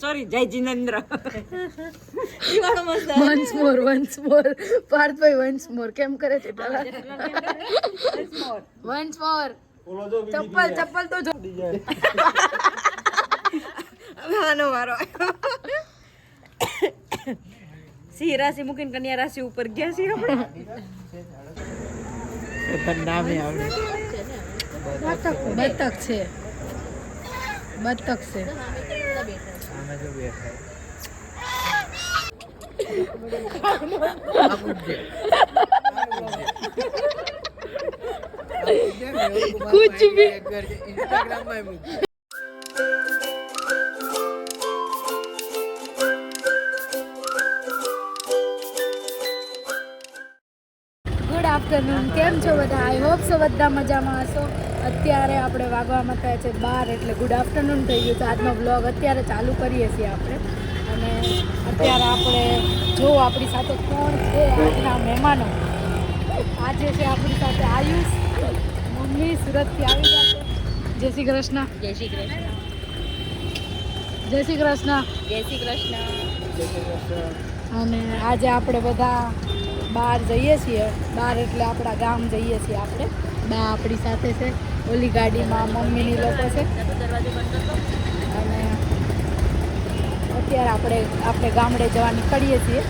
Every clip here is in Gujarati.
Sorry, Jai Jinendra. Once more પાર્થભાઈ વન્સ મોર કેમ કરે છે? Once more. ચપ્પલ તો જો. આનો વારો. સિંહ રાશિ મૂકીને કન્યા રાશિ ઉપર ગયા છીએ આપણે. બતક છે. कुछ भी इंस्टाग्राम में ગુડ આફ્ટરનૂન. કેમ છો બધા? આઈ હોપ સો બધા મજામાં હશો. અત્યારે આપણે વાગવામાં થયા છે 12 એટલે ગુડ આફ્ટરનૂન થઈ ગયું છે. આજનો બ્લોગ અત્યારે ચાલુ કરીએ છીએ આપણે. અને અત્યારે આપણે જો આપણી સાથે કોણ છે આજના મહેમાનો. આજે છે આપણી સાથે આયુષ, મમ્મી સુરતથી આવી જશે. જય શ્રી કૃષ્ણ. જય શ્રી કૃષ્ણ. જય શ્રી કૃષ્ણ. જય શ્રી કૃષ્ણ. અને આજે આપણે બધા બહાર જઈએ છીએ. બહાર એટલે આપણા ગામ જઈએ છીએ આપણે. બા આપણી સાથે છે. ઓલી ગાડીમાં મમ્મીની લોકો છે. અને અત્યારે આપણે ગામડે જવા નીકળીએ છીએ.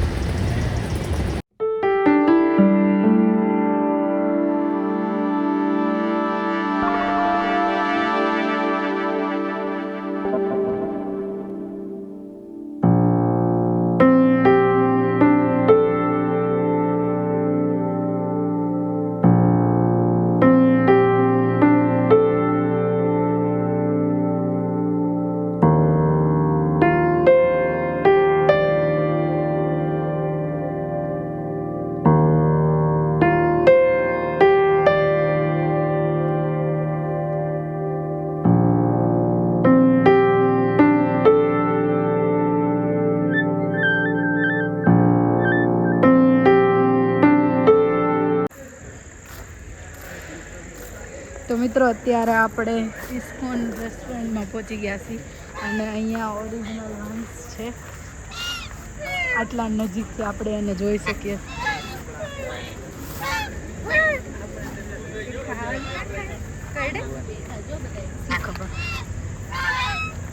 તો મિત્રો અત્યારે આપણે ઇસ્કોન રેસ્ટોરન્ટમાં પહોંચી ગયા છીએ. અને અહીંયા ઓરિજિનલ હંસ છે. આટલા નજીકથી આપણે એને જોઈ શકીએ.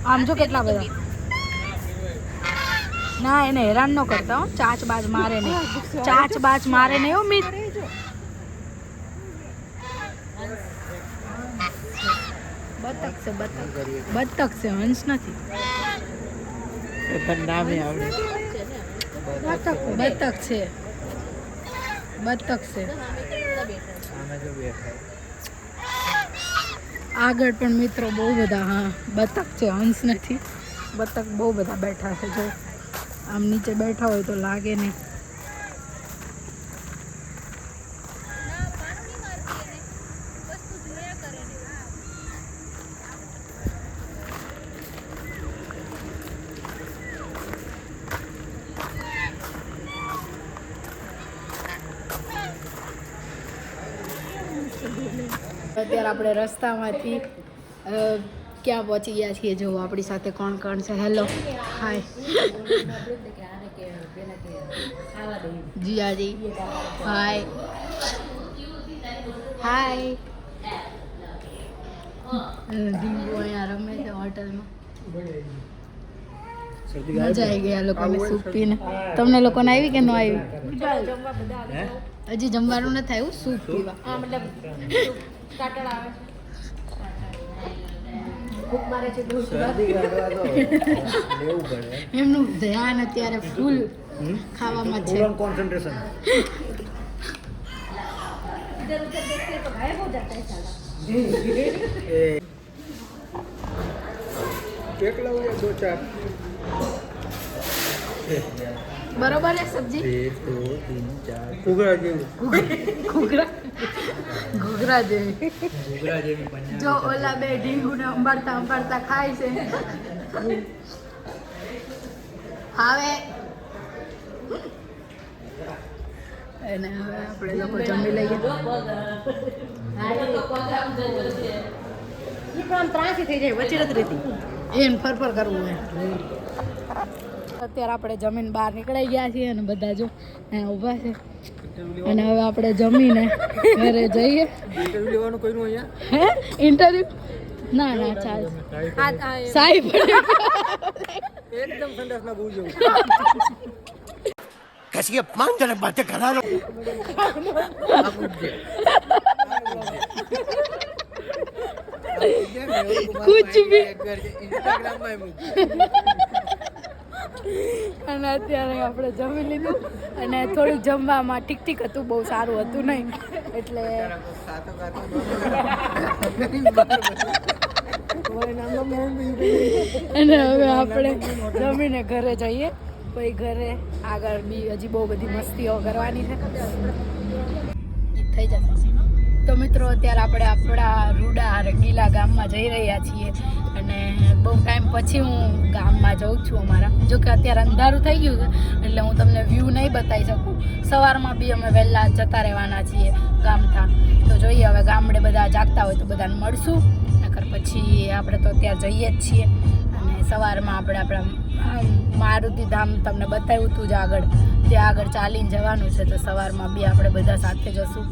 આમ જો કેટલા બધા. ના, એને હેરાન ન કરતા હો. ચાચ બાજ મારે નહીં હો મિત. બતક છે, હંસ નથી. બતક છે. આગળ પણ મિત્રો બહુ બધા. હા, બતક છે, હંસ નથી. બતક બહુ બધા બેઠા છે. જો આમ નીચે બેઠા હોય તો લાગે નહીં. અત્યારે આપણે રસ્તામાંથી ક્યાં પહોંચી ગયા છીએ? જો આપણી સાથે કોણ કોણ છે. હેલો, હાય જીયાજી, હાય હાય. ડીંગુ અહીંયા રમે છે હોટલમાં. મજા આવી ગઈ આ લોકોને સૂપ પીને. તમને લોકોને આવી કે ન આવી? હજી જમવાનું નથી આવ્યું, સૂપ પીવા. એમનું ધ્યાન અત્યારે ફૂલ ખાવામાં છે. बरोबर है सब्जी 1 2 3 4 घुघरा जेवी घुघरा जेवी जो ओला बे ढींगुने अंबाड़ता खाय છે. હવે એને હવે આપણે લોકો જમી લઈએ. આમ ત્રાસી થઈ જાય વચ્ચે નથી રહેતી. એને ફરફર કરવું હોય. અત્યારે આપણે જમીન બહાર નીકળાઈ ગયા છીએ અને બધા જો અહીંયા ઊભા છે અને હવે આપણે જમીને ઘરે જઈએ. ઇન્ટરવ્યુ લેવાનું કોઈનું અહીંયા હે ઇન્ટરવ્યુ ના ના ચાલ સાહેબ એકદમ સંડાસમાં બહુ જવું कैसी अपमानजनक बातें करा लो कुछ भी ઇન્સ્ટાગ્રામમાં અને અત્યારે આપણે જમી લીધું અને થોડુંક જમવામાં ઠીક ઠીક હતું, બહુ સારું હતું નહીં એટલે અને હવે આપણે જમીને ઘરે જઈએ. પછી ઘરે આગળ બી હજી બહુ બધી મસ્તીઓ કરવાની છે. થઈ જશે. તો મિત્રો અત્યારે આપણે આપણા રૂડા રંગીલા ગામમાં જઈ રહ્યા છીએ અને બહુ ટાઈમ પછી હું ગામમાં જાઉં છું અમારા. જો કે અત્યારે અંધારું થઈ ગયું છે એટલે હું તમને વ્યૂ નહીં બતાવી શકું. સવારમાં બી અમે વહેલા જતા રહેવાના છીએ ગામથી. તો જોઈએ હવે ગામડે બધા જાગતા હોય તો બધાને મળશું, નકર પછી આપણે તો અત્યારે જઈએ જ છીએ. અને સવારમાં આપણે આપણા મારુતિ ધામ તમને બતાવ્યું હતું જ આગળ, ત્યાં આગળ ચાલીને જવાનું છે. તો સવારમાં બી આપણે બધા સાથે જશું,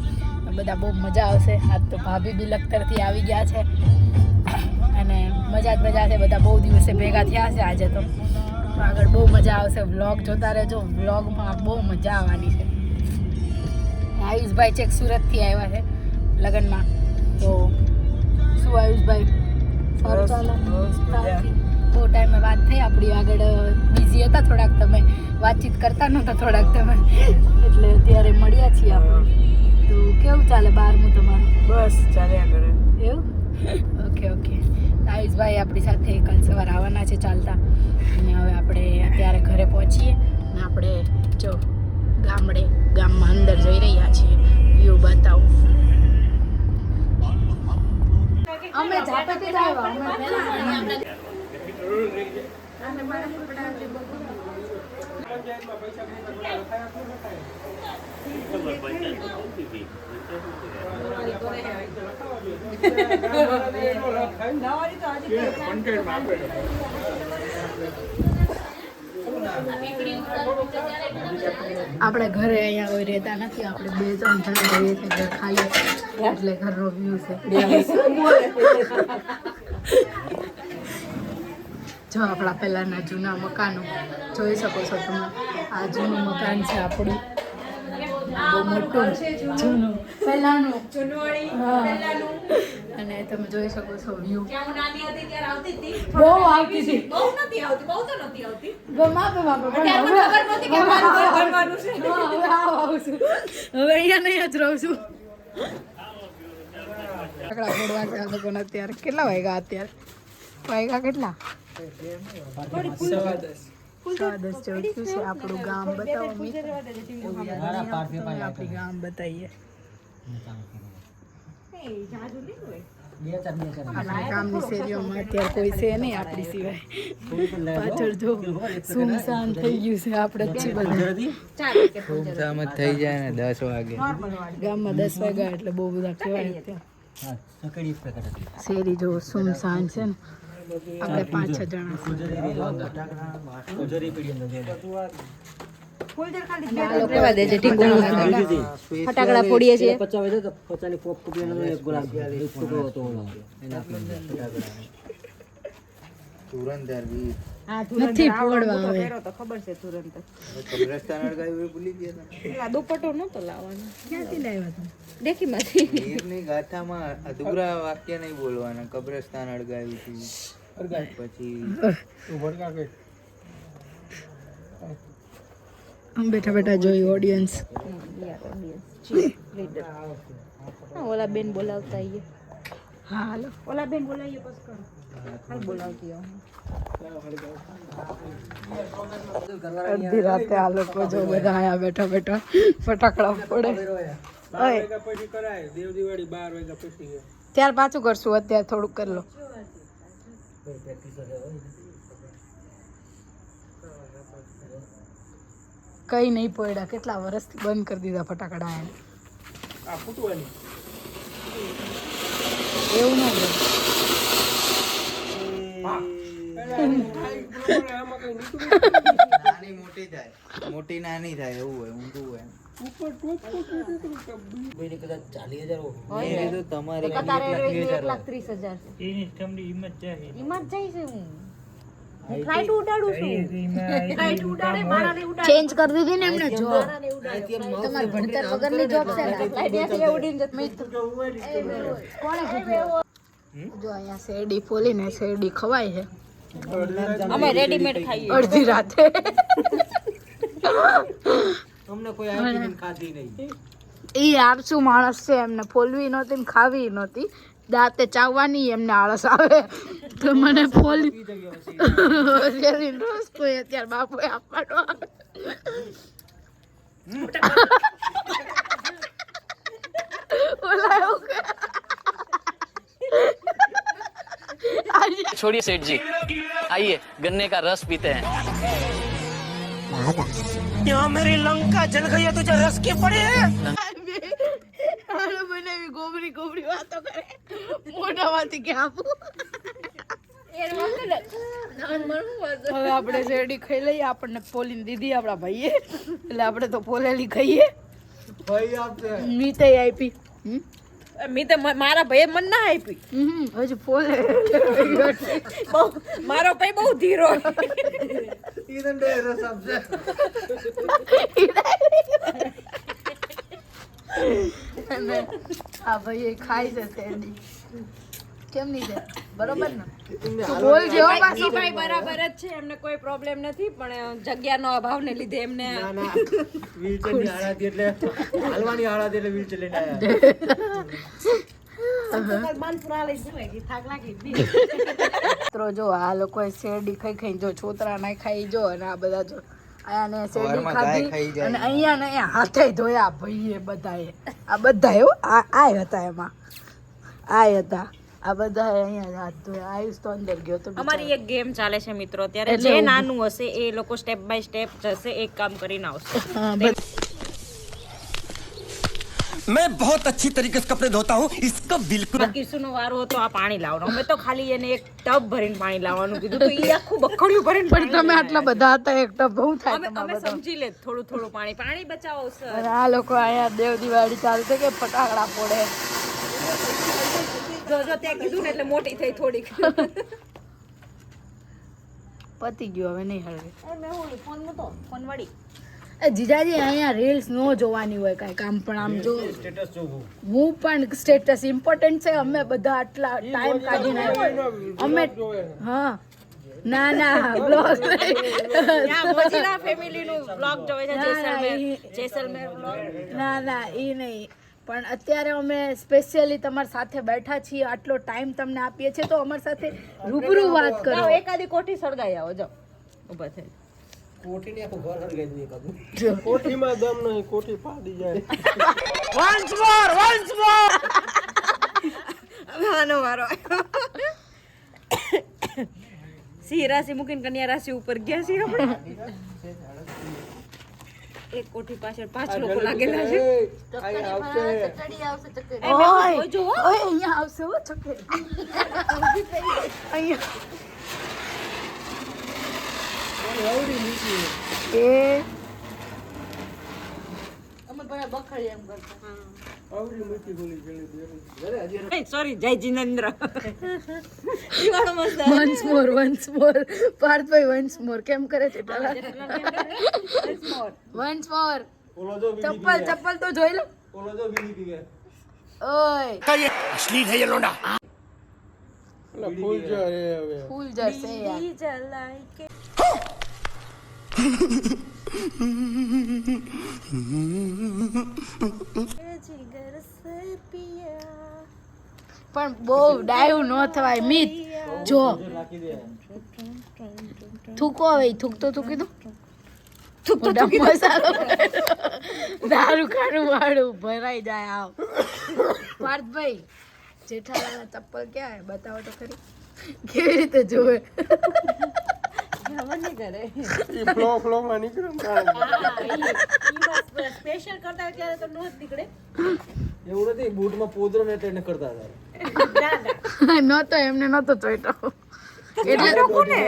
બધા બહુ મજા આવશે. આજ તો ભાભી બી લખતરથી આવી ગયા છે અને મજા જ મજા છે. બધા બહુ દિવસે ભેગા થયા છે આજે. તો આગળ બહુ મજા આવશે. વ્લોગ જોતા રહેજો, વ્લોગમાં બહુ મજા આવવાની છે. આયુષભાઈ ચેક સુરતથી આવ્યા છે લગ્નમાં. તો શું આયુષભાઈ સારું ચાલે? બહુ ટાઈમે વાત થઈ આપણી. આગળ બિઝી હતા થોડાક, તમે વાતચીત કરતા નહોતા થોડાક તમે, એટલે અત્યારે મળ્યા છીએ આપણે. તો કેવું ચાલે બહારનું તમારું? બસ ચાલ્યા કરે એવું? Okay okay. આયુષભાઈ આપણી સાથે કાલ સવારે આવવાના છે ચાલતા. અને હવે આપણે અત્યારે ઘરે પહોંચીએ અને આપણે જો ગામમાં અંદર જઈ રહ્યા છીએ. વ્યૂ બતાવું. અમે જાપેથી જ આવ્યા. અમે આપણે ઘરે અહીંયા કોઈ રહેતા નથી. આપણે 2-3 જણા રહીએ છીએ ઘર ખાલી, એટલે ઘરનો વ્યૂ છે. જો આપણા પહેલાંના જૂના મકાનો જોઈ શકો છો તમે. આ જૂનું મકાન છે આપણું, બહુ મોટું જૂનું પહેલાંનું. અને તમે જોઈ શકો છો વ્યૂ. બહુ આવતી હતી. માપે હવે અહીંયા નહીં જ રહું છું. ફટાકડા ફોડવા છે આ લોકોને. અત્યારે કેટલા વાગ્યા? અત્યારે વાગ્યા કેટલા? 10:15 જેવું થયું છે. આપણું ગામ બતાવો મિત્ર. આપણી ગામ બતાવીએ. આપણા ગામની શેરીઓમાં અત્યારે કોઈ છે નહીં આપણી સિવાય. પાછળ જો સુમસાન થઈ ગયું છે. આપણે જ બધું થઈ જાય ને 10 વાગે ગામમાં 10 વાગ્યા એટલે બહુ બધા કહેવાય. શેરી જો સુમસાન છે ને. આપણે 5-6 જણા ફટાકડા ફોડીએ છીએ. નથી ફોડવા હવે. ખબર છે તુરંત કબ્રસ્તાન અડગાવ્યું ભૂલી ગયા. દુપટ્ટો નહોતો લાવવાનો. ક્યાંથી લાવ્યા તમે? દેખીમાંથી ગીરની ગાથામાં અધૂરા વાક્ય નહીં બોલવાના. કબ્રસ્તાન અડગાવ્યું હતું પછી બેઠા બેઠા જોઈ ઓડિયન્સ. ઓલા બેન બોલાવતા આવીએ. હા હાલો. ઓલા બેન બોલાવીએ બસ કરો. હાલ બોલાવતી અડધી રાતે આ લોકો જો બધા અહીંયા બેઠા બેઠા ફટાકડા ફોડે. પછી કરાય દેવ દિવાળી 12 વાગ્યા પછી. ત્યાર પાછું કરશું. અત્યારે થોડુંક કરી લો. કઈ નહીં પડ્યા. કેટલા વર્ષથી બંધ કરી દીધા ફટાકડા એને. આ ફૂટવાની એવું ન બને. મોટી નાની થાય એવું હોય, ઊંધું હોય. મેં કીધું તમારી તારે 1,30,000 હિંમત જાય છે હું ફ્લાઇટ ઉડાડું છું ફ્લાઇટ ઉડાડે મારાને ઉડાડે ચેન્જ કરી દીધી ને એમને જો તમારે ભણતર વગરની જોબ છે ને ફ્લાઇટ ત્યાંથી ઉડીને જતી કોણે કીધું જો અહીંયા શેરડી ફોલીને શેરડી ખવાય છે અમે રેડીમેડ ખાઈએ અડધી રાતે અમને કોઈ આઈટમ ખાધી નહીં. ઈ આળસુ માણસ છે, એમને ફોલવી નહોતી ને ખાવી નહોતી, દાંતે ચાવવાની એમને આળસ આવે તો મને ફોલી રોજ કોઈ અત્યારે બાપુએ આપવાનો આવે. ઓલા એવું કે छोड़िए सेठ जी, आइए गन्ने का रस पीते हैं. यहाँ मेरी लंका जल गई है, तुझे रस की पड़ी है. હાલો બનાવી ગોબરી ગોબરી વાતો કરે મોઢામાંથી કે આપું. હવે આપણે શેરડી ખાઈ લઈએ, આપણને પોલીને દીધી આપણા ભાઈએ, એટલે આપણે તો પોલેલી ખાઈએ. ભાઈ આપશે. મીતે આપી. મેં તો મારા ભાઈએ મન ના આપી હજુ પોલે બહુ મારો ભાઈ બહુ ધીરો ઈદન ડે રસ આપશે. અને આ ભાઈ ખાઈ છે શેરડી. કેમ નહીં છે બરોબર ને? તું બોલ જેવો ઈ પાછો. ભાઈ બરાબર જ છે, એમને કોઈ પ્રોબ્લેમ નથી, પણ જગ્યાનો અભાવને લીધે એમને વ્હીલચેરની હારાતી એટલે હાલવાની હારાતી એટલે વ્હીલચેર લઈને આયા. મિત્રો જો આ લોકોએ શેરડી ખાઈ ખાઈ જો છોતરા ના ખાઈ જો, અને આ બધા જો આને શેરડી સવારમાં ગાય ખાઈ ખાધી જાય. અને અહીંયા ને અહીંયા હાથે ધોયા ભાઈએ બધાએ. આ બધા એવું આ હતા એમાં આ હતા આ બધા અહીંયા હાથ ધોયા. આયુષ તો અંદર ગયો તો અમારી એક ગેમ ચાલે છે મિત્રો અત્યારે, એટલે જે એવું. નાનું હશે એ લોકો સ્ટેપ બાય સ્ટેપ જશે, એક કામ કરીને આવશે. मैं बहुत अच्छी तरीके से कपड़े धोता हूँ, इसका बिल्कुल. કિશુનો વારો હતો આ પાણી લાવવાનો, અમે તો ખાલી એને એક ટબ ભરીને પાણી લાવવાનું કીધું, તો એ આખું બખડ્યું ભરીને પણ તમે આટલા બધા હતા એક ટબ બહુ થાય અમે તમારા બધા. સમજી લે થોડું થોડું પાણી બચાવો સર. અને આ લોકો અહીંયા દેવ દિવાળી ચાલશે કે ફટાકડા ફોડે. જો તે કીધું ને એટલે મોટી થઈ થોડીક. પતી ગયું હવે નહીં હળવે. ફોન વાળી એ જીજાજી અહીંયા રીલ્સ નો જોવાની હોય કાંઈ કામ, પણ આમ જો હું પણ સ્ટેટસ ઇમ્પોર્ટન્ટ છે. અમે બધા આટલા ટાઈમ કાઢીને અમે હા ના ના બ્લોગ મોજીલા ફેમિલીનું બ્લોગ જોવે છે, જેસલમેર બ્લોગ. ના ના એ નહીં, પણ અત્યારે અમે સ્પેશિયલી તમારી સાથે બેઠા છીએ, આટલો ટાઈમ તમને આપીએ છીએ, તો અમારી સાથે રૂબરૂ વાત કરો. જાઓ એકાદી કોઠી સળગાઈ આવો, જાઓ ઊભા થઈ. કોઠીમાં દમ નહીં, કોઠી પાડી જાય. આનો વારો સિંહ રાશિ મૂકીને કન્યા રાશિ ઉપર ગયા છીએ આપણે. એક કોઠી પાછળ 5 લોકો લાગેલા છે. ઓય અહીંયા આવશે હો ચકરી. અહીંયા એ સોરી જય જિનેન્દ્ર. ઈ વાળો મસ્ત વન્સ મોર પાર્થભાઈ વન્સ મોર કેમ કરે છે વન્સ મોર. ચપ્પલ તો જોઈ લો. ઓય असली है ये लोंडा. ફૂલ જશે યાર. જલાઈ કે જીગર સે પિયા. પણ બહુ ડાયું ન થવાય મિત. જો થૂકો હવે થૂકતો થૂકી દો. મોઢા મસાલો દારૂ ખાનું વાળું ભરાઈ જાય. આવ પાર્થભાઈ જેઠાલાલના ચપ્પલ ક્યાં હે બતાવો તો ખરી. કેવી રીતે જોવે સ્પેશિયલ કરતા ત્યારે તો નો જ નીકળે. એવું નથી, બૂટમાં પોદરો ને એટલે કરતા હતા. નતો એમને નતો ચોઈટો. એટલે કોને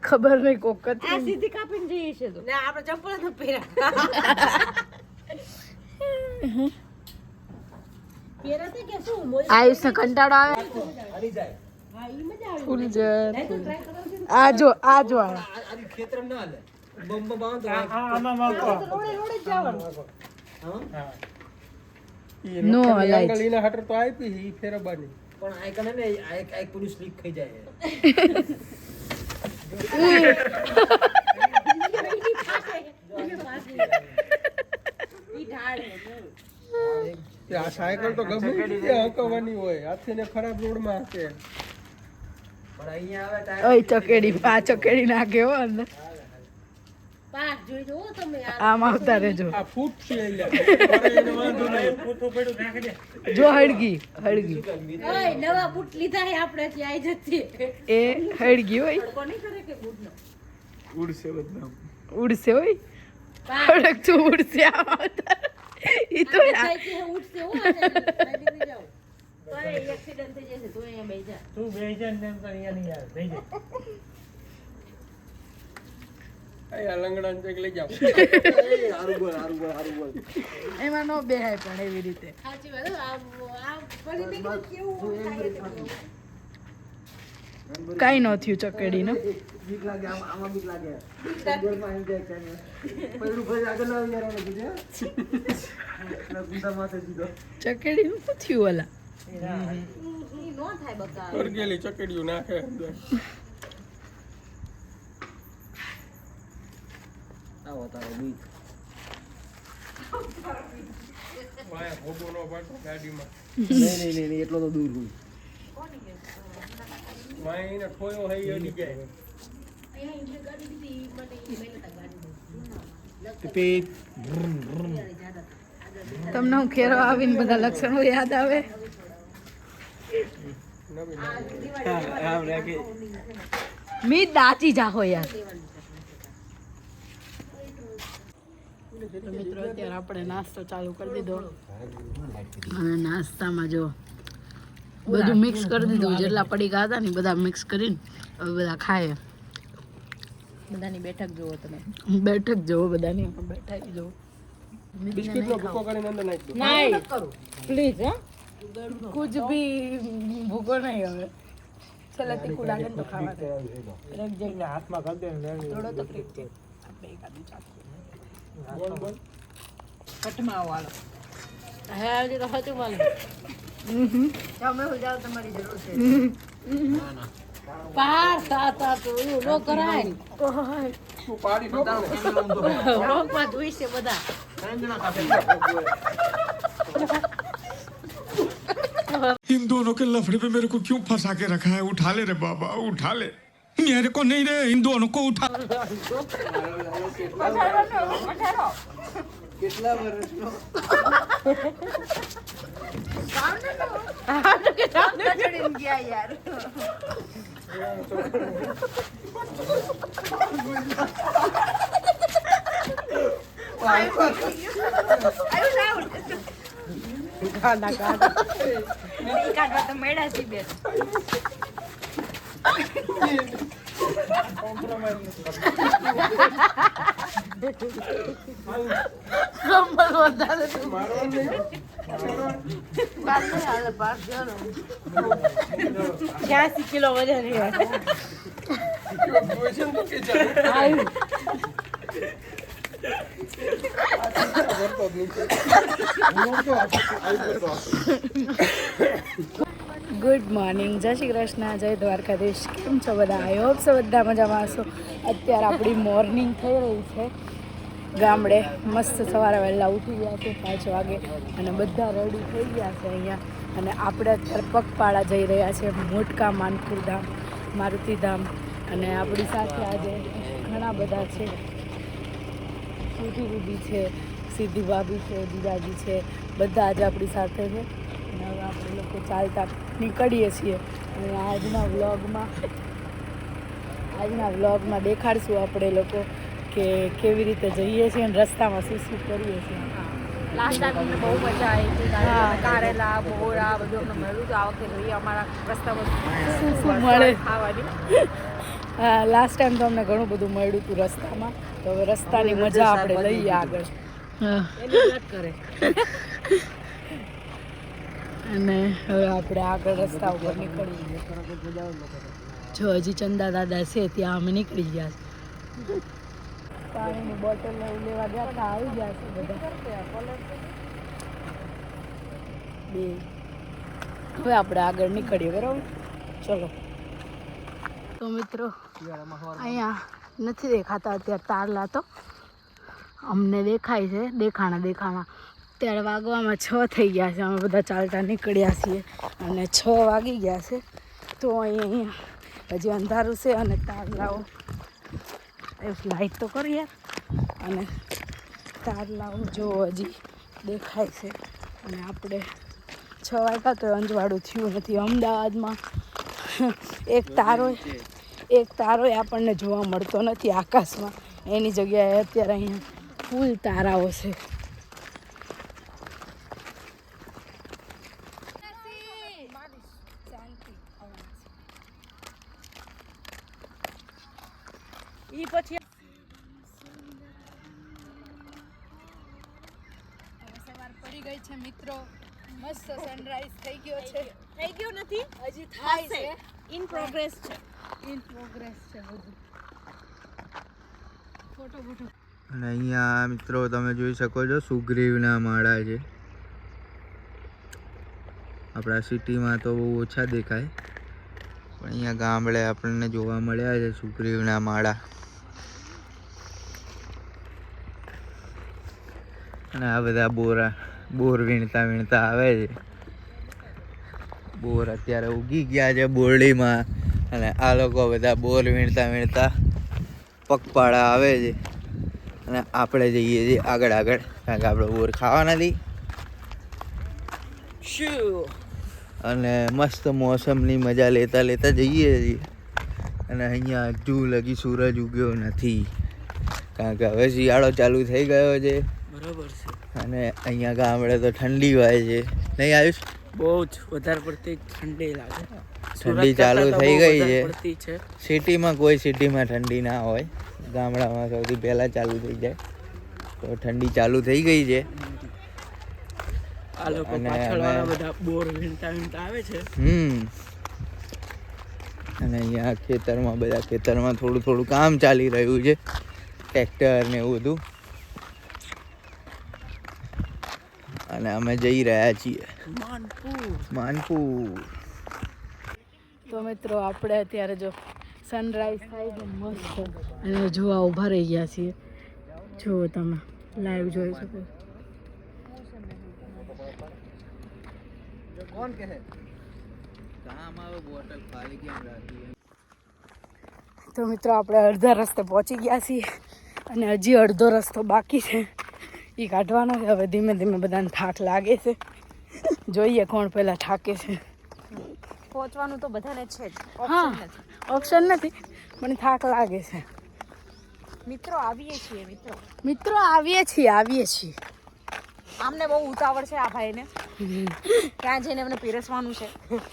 ખબર નહીં કોક આ સીધી કાપીને જઈએ છે તો ને આપણે ચપ્પલ તો પહેરા પહેરાતે કે શું મોજ આયુષ ને કંટાળો આવે હા ઈ મજા આવે ફૂલ જર આ જો આ ખેતર ના હાલે બમ બમ બાંધ રોડે જ જવાનું નો હલાય અંગલીના હાટર તો આપી ઈ ફેરબાની પણ આ કને ને આ પૂરું સ્લીપ થઈ જાય ઈ ઢાળ કે આ સાયકલ તો ગમે તે હકવાની હોય હાથી ને ખરાબ રોડ માં હકે પણ અહીંયા આવે તો ઓય ચકેડી આ ચકેડી નાખે હો અંદર પાક જોઈ જો તમે યાર આમ આવતા રહેજો આ ફૂટ છે એટલે વાંધો નહીં જો હળગી ઓય નવા બૂટ લીધા હે આપણે ત્યાં આવી જતી એ હળગી હોય કોની કરે કે બૂટ નો ઉડશે બધા ઉડશે હોય હળગ તો ઉડશે આમ આવતા ઈ તો થાય કે ઉઠશે હો આજે લઈ જાવ તો એક્સિડન્ટ થઈ જશે તો અહીંયા બેસી જા તું બેજન ને અહીંયા નહીં આવે બેજન આ લંગડા ને લઈ જાવ હારું બોલ એમાં નો બેહાય પણ એવી રીતે સાચી વાત આ ફરી મેં કીધું કેવું થાય કાઈ નો થયું ચકેડી નો બીક લાગે આમાં બીક લાગે ગોળમાં ઇન્જેક્શન પૈડું ફરી આગળ ના યાર એને કીધે ના ગુંડા માથે દીધો ચકેડી નું શું થયું ઓલા ઈ નો થાય બકા વર્ગેલી ચકેડીઓ નાખે અંદર આવો તારો બીક વાય હોબો નો પાટો ગાડીમાં નહીં એટલો તો દૂર હું વાય એને ખોયો હઈ અડી જાય અહીંયા ઇન્દ્ર ગાડી દીધી મને ઈ મેલતા ગાડી પીપ તમને હું ખેરો આવીને બધા લક્ષણો યાદ આવે આમ રાખી મી દાચી જાહો યાર તો મિત્રો અત્યારે આપણે નાસ્તો ચાલુ કરી દીધો અને નાસ્તામાં જો બધું મિક્સ કરી દીધું જેટલા પડીકા હતા ને બધા મિક્સ કરીને હવે બધા ખાય બધાની બેઠક જોવો તમે બેઠક જોવો બધાની બેઠા જોવો બિસ્કિટ નો ભૂકો કરીને અંદર નાખી દો નહીં પ્લીઝ હે कुछ भी भूखो नहीं હવે ચલો તીખું લાગે ને તો ખાવા દે એક જઈને હાથમાં કરી દે થોડો તકલીફ છે આપણે એકાદું ચાખું બોલ બોલ કટમાં વાળો હે આજે તો હતું વાળો તમે હો જાવ તમારી જરૂર છે પાર સાતા તો એવું નો કરાય તું પાડી ઠોક ને રોકમાં જોઈ છે બધા इन दोनों के लफड़े पे मेरे को क्यों फंसा के रखा है उठा ले रे बाबा उठा ले मेरे को नहीं रे इन दोनों को उठा કેટલા વર્ષનો છ્યાસી કિલો વજન ગુડ મોર્નિંગ જય શ્રી કૃષ્ણ જય દ્વારકાધીશ કેમ છો બધા આઈ હોપ સો બધા મજામાં હશો અત્યારે આપણી મોર્નિંગ થઈ રહી છે ગામડે મસ્ત સવારે વહેલા ઉઠી ગયા છે 5 વાગે અને બધા રેડી થઈ ગયા છે અહીંયા અને આપણે અત્યારે પગપાળા જઈ રહ્યા છે મોટકા માનપુર ધામ મારુતિધામ અને આપણી સાથે આજે ઘણા બધા છે સુધી રૂબી છે સીધી ભાભી છે દીદાજી છે બધા આજે આપણી સાથે છે અને હવે આપણે લોકો ચાલતા નીકળીએ છીએ અને આજના વ્લોગમાં દેખાડશું આપણે લોકો કે કેવી રીતે જઈએ છીએ અને રસ્તામાં શું શું કરીએ છીએ લાસ્ટ ટાઈમ અમને બહુ મજા આવી હતી કારેલા બોરા બધું અમને મળ્યું તો આ વખતે જોઈએ અમારા રસ્તામાં શું શું મળે ખાવાની લાસ્ટ ટાઈમ તો અમને ઘણું બધું મળ્યું હતું રસ્તામાં, તો હવે રસ્તાની મજા આપણે લઈએ આગળ. અને હવે આપણે આગળ રસ્તા ઉપર નીકળીએ. જો હજી ચંદા દાદા છે ત્યાં અમે નીકળી ગયા છે. પાણીની બોટલ લેવા ગયા હતા, આવી ગયા છે બધા બે. હવે આપણે આગળ નીકળીએ, બરાબર? ચલો. તો મિત્રો અહીંયા નથી દેખાતા અત્યારે તારલા, તો અમને દેખાય છે દેખાણા. અત્યારે વાગવામાં 6 થઈ ગયા છે, અમે બધા ચાલતા નીકળ્યા છીએ અને 6 વાગી ગયા છે. તો અહીંયા હજી અંધારું છે અને તારલાઓ લાઈટ તો કરી યાર, અને તારલાઓ જો હજી દેખાય છે. અને આપણે 6 વાગ્યા તો અંજવાળું થયું નથી. અમદાવાદમાં એક તારો આપણને જોવા મળતો નથી આકાશમાં, એની જગ્યાએ અત્યારે અહીંયા ફૂલ તારાઓ છે. ઈ પછી સવાર પડી ગઈ છે મિત્રો, મસ્ત સનરાઈઝ થઈ ગયો છે. થઈ ગયો નથી, હજી થાય છે, ઇન પ્રોગ્રેસ છે. બધું. ફોટો અને અહીંયા મિત્રો તમે જોઈ શકો છો સુગ્રીવના માળા છે. આપણા સિટીમાં તો બહુ ઓછા દેખાય, પણ અહીંયા ગામડે આપણને જોવા મળ્યા છે સુગ્રીવના માળા. અને આ બધા બોર વીણતા આવે છે. બોર અત્યારે ઉગી ગયા છે બોરડીમાં, અને આ લોકો બધા બોર વીણતા પગપાળા આવે છે. અને આપણે જઈએ છીએ આગળ, કારણ કે આપણે બોર ખાવા નથી. અને મસ્ત મોસમની મજા લેતા જઈએ છીએ. અને અહીંયા હજુ લગી સૂરજ ઉગ્યો નથી, કારણ કે હવે શિયાળો ચાલુ થઈ ગયો છે. બરાબર છે. અને અહીંયા ગામડે તો ઠંડી હોય છે, નહીં આયુષ? બહુ જ વધારે પડતી ઠંડી લાગે. ઠંડી ચાલુ થઈ ગઈ છે. સિટીમાં ઠંડી ના હોય, ગામડામાં સૌથી પહેલાં ચાલુ થઈ જાય. તો ઠંડી ચાલુ થઈ ગઈ છે. આ લોકો પાછળવાળા બધા બોર વીણતા આવે છે. અને અહીંયા ખેતરમાં થોડું કામ ચાલી રહ્યું છે, ટ્રેક્ટર ને એવું બધું. અને અમે જઈ રહ્યા છીએ માનપુર. તો મિત્રો આપણે અત્યારે જો સનરાઈઝ થાય છે મસ્ત, અને જોવા ઊભા રહી ગયા છીએ. જુઓ તમે લાઈવ જોઈ શકો. તો મિત્રો આપણે અડધા રસ્તે પહોંચી ગયા છીએ, અને હજી અડધો રસ્તો બાકી છે, એ કાઢવાનો છે. હવે ધીમે ધીમે બધાને થાક લાગે છે, જોઈએ કોણ પહેલાં થાકે છે. પહોંચવાનું તો બધાને છે જ, હા, ઓપ્શન નથી, મને થાક લાગે છે. મિત્રો આવીએ છીએ. આવીએ છીએ. આમને બહુ ઉતાવળ છે આ ભાઈને, ત્યાં જઈને એમને પીરસવાનું છે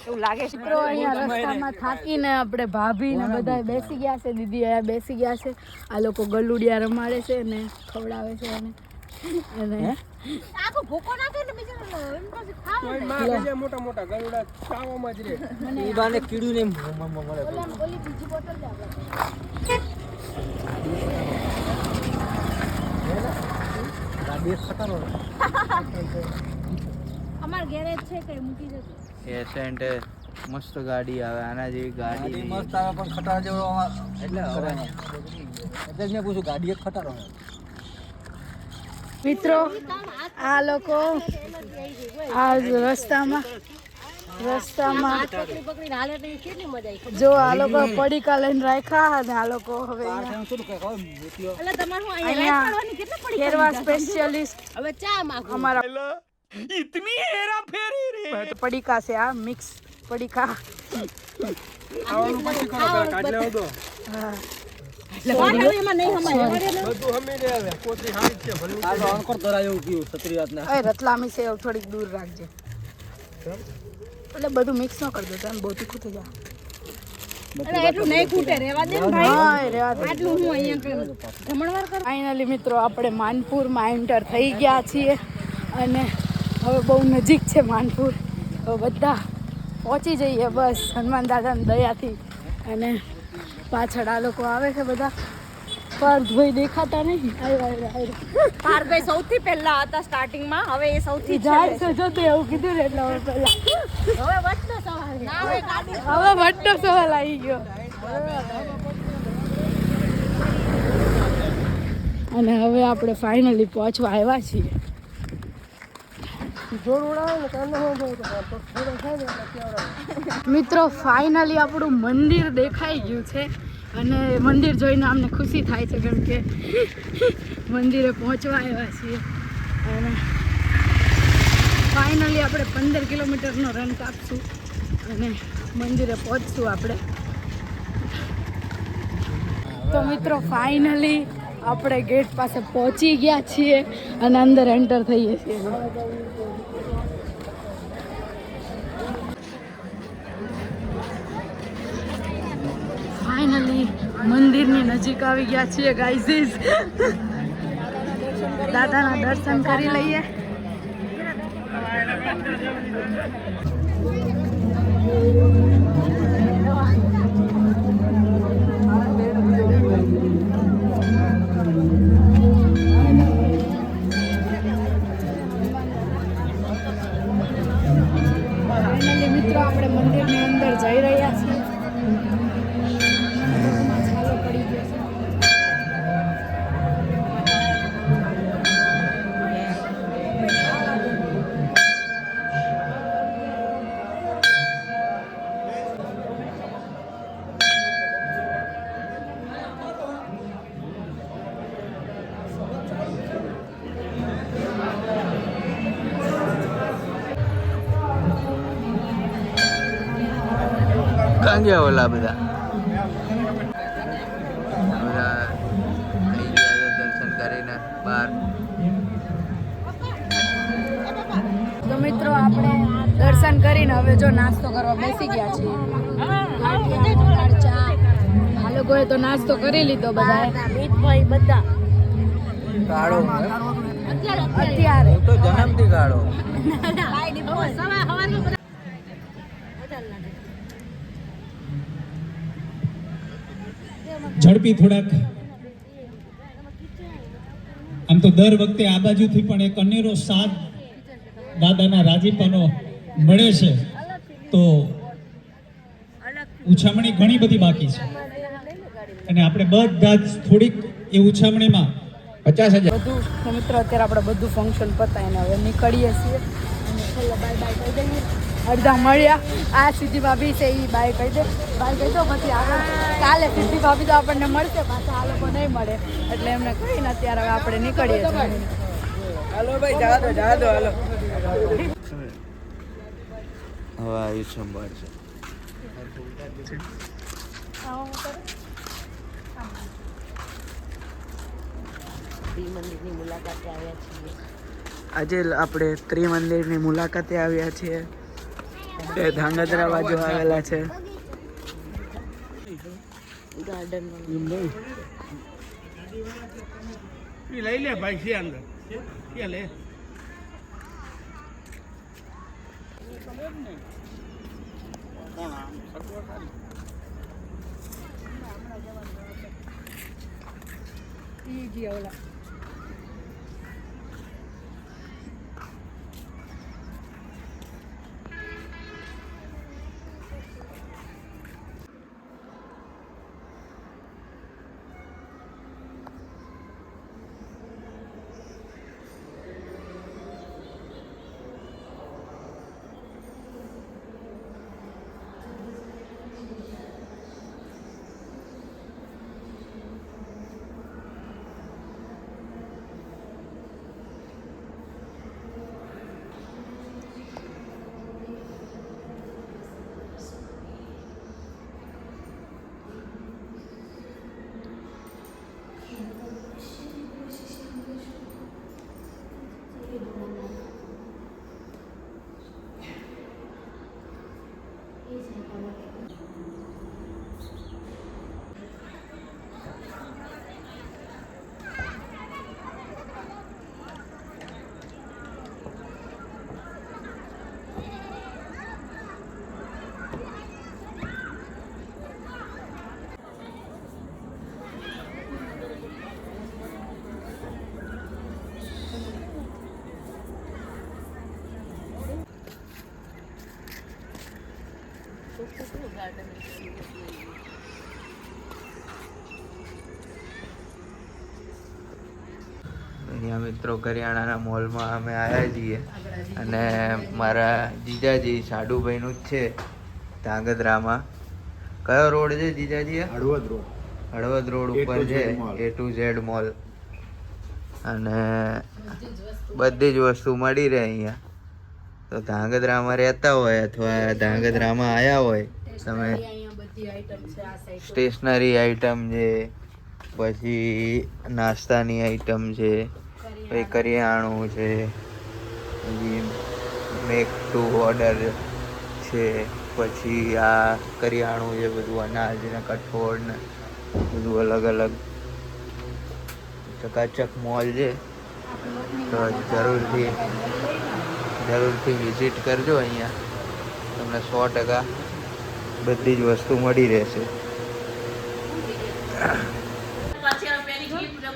એવું લાગે છે. મિત્રો અહીંયા રસ્તામાં થાકીને આપણે ભાભી ને બધા બેસી ગયા છે, દીદી અહીંયા બેસી ગયા છે. આ લોકો ગલુડિયા રમાડે છે ને ખવડાવે છે એને. આખો ભૂકો નાખે ને બિચારા એમ તો ખાવા મોટા ગરુડા ચાવામાં જ રહે. ઈ બાને કીડું ને મળે. ઓલી બીજી બોટલ લે અમાર ગેરેજ છે કઈ મૂકી જજો. એસેન્ટ મસ્ત ગાડી આવે, આના જેવી ગાડી મસ્ત આવે પણ ખટારા જેવડો એટલે મેં પૂછ્યું ગાડી એક ખટારો. મિત્રો આ લોકો આ રસ્તામાં જો આ લોકો પડીકા લઈને રાખ્યા, અને આ લોકો હવે ખેરવા સ્પેશિયલિસ્ટ અમારા પડીકા છે, આ મિક્સ પડીકા. રતલામી સેવ થોડીક દૂર રાખજે, એટલે બધું મિક્સ ન કરી દો, બહુ તીખું થઈ જાય. એટલું નહીં ખૂટે, રહેવા દે ને ભાઈ. હા રેવા દે. આટલું હું અહીંયા જમણવાર કર. ફાઇનલી મિત્રો આપણે માનપુરમાં એન્ટર થઈ ગયા છીએ અને હવે બહુ નજીક છે માનપુર. હવે બધા પહોંચી જઈએ બસ હનુમાન દાદાની દયાથી. અને પાછળ આ લોકો આવે છે બધા. પાર્થભાઈ દેખાતા નહીં. પાર્થભાઈ સૌથી પહેલા હતા સ્ટાર્ટિંગમાં, હવે એ સૌથી જાય છે જો તે એવું કીધું ને એટલે હવે પહેલા હવે વટનો સવાલ છે. ના હવે ગાડી હવે વટનો સવાલ આવી ગયો. અને હવે આપણે ફાઇનલી પહોંચવા આવ્યા છીએ. મિત્રો ફાઇનલી આપણું મંદિર દેખાઈ ગયું છે અને મંદિર જોઈને અમને ખુશી થાય છે કેમ કે મંદિરે પહોંચવા આવ્યા છીએ. અને ફાઇનલી આપણે 15 કિલોમીટરનો રન કાપશું અને મંદિરે પહોંચશું આપણે. તો મિત્રો ફાઇનલી આપણે ગેટ પાસે પહોંચી ગયા છીએ અને અંદર એન્ટર થઈએ છીએ. ફાઇનલી મંદિરની નજીક આવી ગયા છીએ ગાઈઝ. દાદાના દર્શન કરી લઈએ. ફાઇનલી મિત્રો આપણે મંદિરની અંદર જઈ રહ્યા છીએ. છાલો પડી ગયો છે. ક્યાં ગયા ઓલા બધા? બધા થઈ ગયા છે દર્શન કરીને બહાર. તો મિત્રો આપણે દર્શન કરીને હવે જો નાસ્તો કરવા બેસી ગયા છીએ. ચા આ લોકોએ તો નાસ્તો કરી લીધો બધા. ભાઈ બધા કાળો અત્યારે હું તો જન્મથી કાળો. ઝડપી થોડાક. આમ તો દર વખતે આ બાજુથી પણ એક અનેરો સાથ દાદાના રાજીપાનો મળે છે, તો ઉછામણી ઘણી બધી બાકી છે અને આપણે બધા જ થોડીક એ ઉછામણીમાં 50,000 બધું. તો મિત્રો અત્યારે આપણે બધું ફંક્શન પતાવીને હવે નીકળીએ છીએ અને છેલ્લે બાય બાય કહી દઈએ. અડધા મળ્યા. આ સિદ્ધિ ભાભી છે એ બાય કહી દે. બાય કહી દો પછી આગળ કાલે સિદ્ધિ ભાભી તો આપણને મળશે, પાછા આ લોકો નહીં મળે એટલે એમને કહીને અત્યારે હવે આપણે નીકળીએ છીએ. હાલો ભાઈ, જા દો હાલો. હવે આવ્યું સંભાળ છે. આજે આપણે ત્રિમંદિરની મુલાકાતે આવ્યા છીએ. તે ધાંગધ્રા બાજુ આવેલા છે. લઈ લે ભાઈ છે અંદર ક્યાં લે. મિત્રો કરિયાણાના મોલમાં અમે આવ્યા છીએ અને મારા જીજાજી સાડુભાઈનું જ છે ધાંગધ્રામાં. કયો રોડ છે જીજાજી? હળવદ રોડ ઉપર છે A2Z મોલ અને બધી જ વસ્તુ મળી રહે અહીંયા. તો ધાંગધ્રામાં રહેતા હોય અથવા ધાંગધ્રામાં આવ્યા હોય તમે, સ્ટેશનરી આઈટમ છે, પછી નાસ્તાની આઈટમ છે, પછી કરિયાણું છે, પછી મેક ટુ ઓર્ડર છે, પછી આ કરિયાણું છે બધું અનાજ ને કઠોળ ને બધું અલગ અલગ ચકાચક મોલ છે. તો જરૂરથી વિઝિટ કરજો. અહીંયા તમને 100% બધી જ વસ્તુ મળી રહેશે.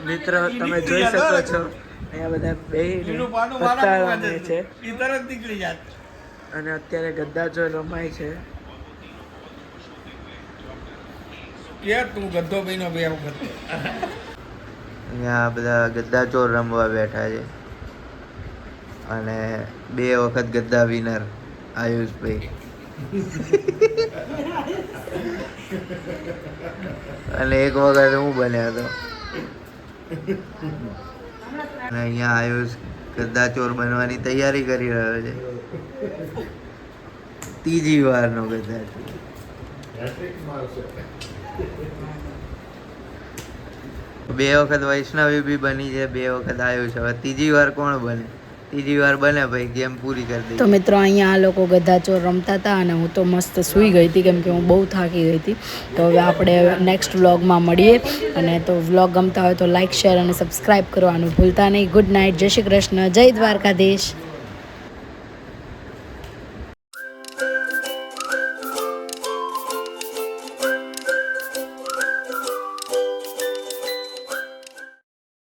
મિત્રો તમે જોઈ શકો છો અહીંયા બધા બે છે અને અત્યારે ગદ્દા ચોર રમાય છે. અહીંયા બધા ગદ્દા ચોર રમવા બેઠા છે અને 2 વખત ગદ્દા વિનર આયુષભાઈ અને 1 વખત હું બન્યો હતો. અને અહીંયા આયુષ ગદ્દા ચોર બનવાની તૈયારી કરી રહ્યો છે. 3જી વારનો ગદ્દા ચોર. 2 વખત વૈષ્ણવી બી બની છે, 2 વખત આયુષ. હવે 3જી વાર કોણ બને? 3જી વાર બને ભાઈ ગેમ પૂરી કરી દે. તો મિત્રો અહીંયા આ લોકો ગધા ચોર રમતા હતા અને હું તો મસ્ત સૂઈ ગઈ હતી કેમ કે હું બહુ થાકી ગઈ હતી. તો હવે આપણે નેક્સ્ટ વ્લોગમાં મળીએ. અને તો વ્લોગ ગમતા હોય તો લાઇક, શેર અને સબસ્ક્રાઈબ કરવાનું ભૂલતા નહીં. ગુડ નાઇટ, જય શ્રી કૃષ્ણ, જય દ્વારકાધીશ.